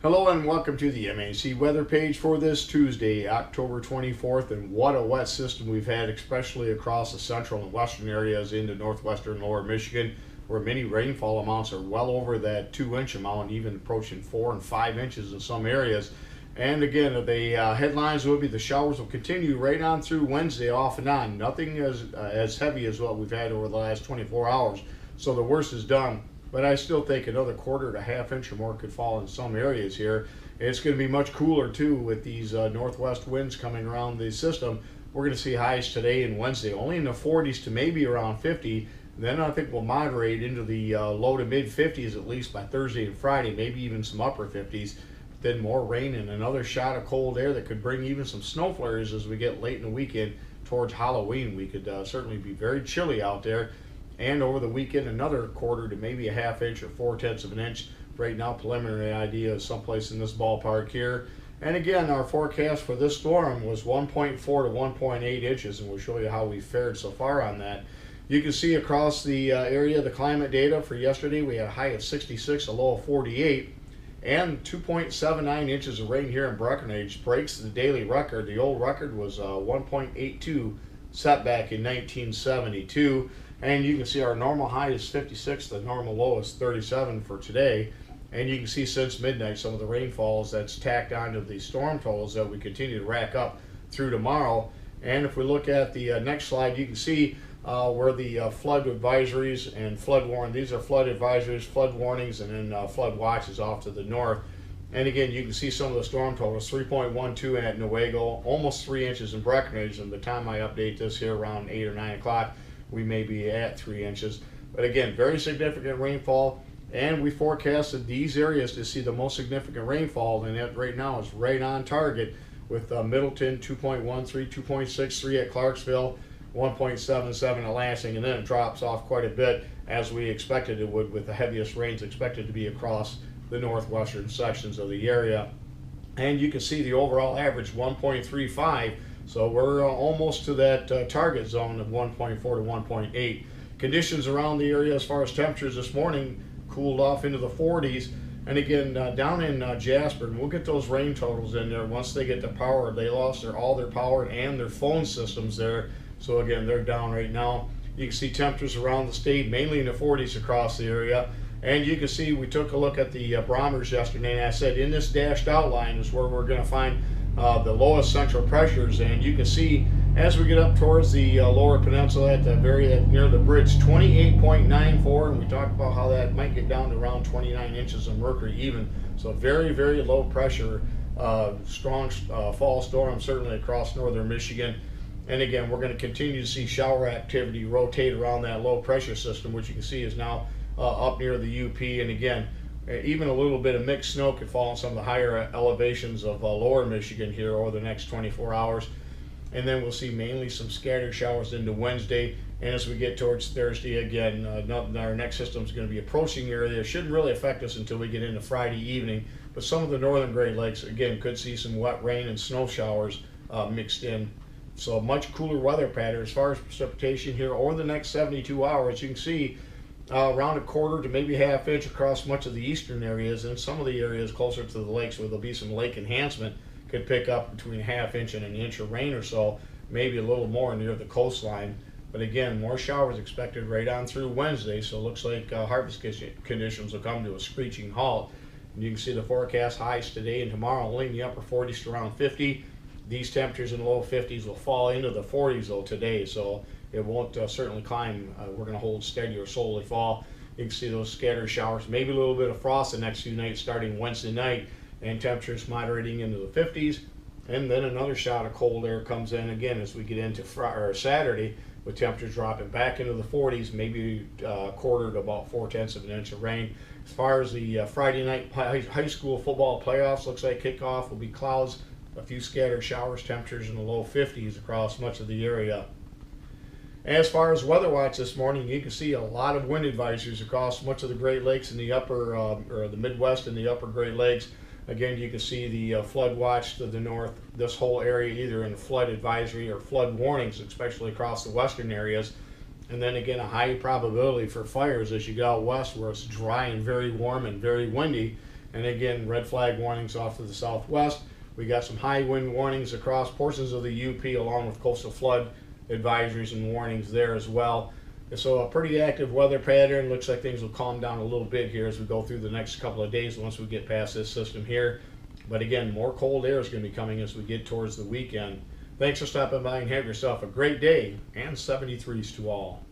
Hello and welcome to the MAC weather page for this Tuesday, October 24th. And what a wet system we've had, especially across the central and western areas into northwestern lower Michigan, where many rainfall amounts are well over that 2-inch amount, even approaching 4 and 5 inches in some areas. And again, the headlines will be the showers will continue right on through Wednesday, off and on. Nothing as heavy as what we've had over the last 24 hours. So the worst is done. But I still think another quarter to half inch or more could fall in some areas here. It's going to be much cooler too with these northwest winds coming around the system. We're going to see highs today and Wednesday only in the 40s to maybe around 50. Then I think we'll moderate into the low to mid 50s at least by Thursday and Friday, maybe even some upper 50s. Then more rain and another shot of cold air that could bring even some snow flurries as we get late in the weekend towards Halloween. We could certainly be very chilly out there. And over the weekend, another quarter to maybe a half inch or 4/10 of an inch. Right now, preliminary idea is someplace in this ballpark here. And again, our forecast for this storm was 1.4 to 1.8 inches, and we'll show you how we fared so far on that. You can see across the area the climate data for yesterday. We had a high of 66, a low of 48, and 2.79 inches of rain here in Breckenridge breaks the daily record. The old record was 1.82 set back in 1972. And you can see our normal high is 56, the normal low is 37 for today. And you can see since midnight some of the rainfalls that's tacked onto the storm totals that we continue to rack up through tomorrow. And if we look at the next slide, you can see where the flood advisories and flood warning, these are flood advisories, flood warnings, and then flood watches off to the north. And again, you can see some of the storm totals, 3.12 at Newaygo, almost 3 inches in Breckenridge. And by the time I update this here around 8 or 9 o'clock, we may be at 3 inches. But again, very significant rainfall, and we forecasted these areas to see the most significant rainfall, and that right now is right on target with Middleton 2.13, 2.63 at Clarksville, 1.77 at Lansing, and then it drops off quite a bit as we expected it would, with the heaviest rains expected to be across the northwestern sections of the area. And you can see the overall average 1.35. So we're almost to that target zone of 1.4 to 1.8. Conditions around the area as far as temperatures this morning cooled off into the 40s. And again, down in Jasper, and we'll get those rain totals in there once they get the power. They lost all their power and their phone systems there. So again, they're down right now. You can see temperatures around the state, mainly in the 40s across the area. And you can see we took a look at the barometers yesterday, and I said in this dashed outline is where we're going to find the lowest central pressures. And you can see as we get up towards the lower peninsula at the near the bridge, 28.94, and we talked about how that might get down to around 29 inches of mercury even. So very, very low pressure, strong fall storm certainly across northern Michigan. And again, we're going to continue to see shower activity rotate around that low pressure system, which you can see is now up near the UP. And again, even a little bit of mixed snow could fall in some of the higher elevations of lower Michigan here over the next 24 hours. And then we'll see mainly some scattered showers into Wednesday. And as we get towards Thursday, again, our next system is going to be approaching the area. It shouldn't really affect us until we get into Friday evening. But some of the northern Great Lakes, again, could see some wet rain and snow showers mixed in. So much cooler weather pattern as far as precipitation here over the next 72 hours. You can see around a quarter to maybe half inch across much of the eastern areas, and some of the areas closer to the lakes where there'll be some lake enhancement could pick up between a half inch and an inch of rain or so, maybe a little more near the coastline. But again, more showers expected right on through Wednesday, so it looks like harvest conditions will come to a screeching halt. And you can see the forecast highs today and tomorrow only in the upper 40s to around 50. These temperatures in the low 50s will fall into the 40s though today, so it won't certainly climb. We're going to hold steady or slowly fall. You can see those scattered showers, maybe a little bit of frost the next few nights starting Wednesday night, and temperatures moderating into the 50s. And then another shot of cold air comes in again as we get into Saturday, with temperatures dropping back into the 40s, maybe a quarter to about 4/10 of an inch of rain. As far as the Friday night high school football playoffs, looks like kickoff will be clouds, a few scattered showers, temperatures in the low 50s across much of the area. As far as weather watch this morning, you can see a lot of wind advisories across much of the Great Lakes in the upper, or the Midwest and the upper Great Lakes. Again, you can see the flood watch to the north, this whole area either in flood advisory or flood warnings, especially across the western areas. And then again, a high probability for fires as you go out west where it's dry and very warm and very windy. And again, red flag warnings off to the southwest. We got some high wind warnings across portions of the UP, along with coastal flood advisories and warnings there as well. And so a pretty active weather pattern. Looks like things will calm down a little bit here as we go through the next couple of days once we get past this system here. But again, more cold air is going to be coming as we get towards the weekend. Thanks for stopping by and have yourself a great day, and 73s to all.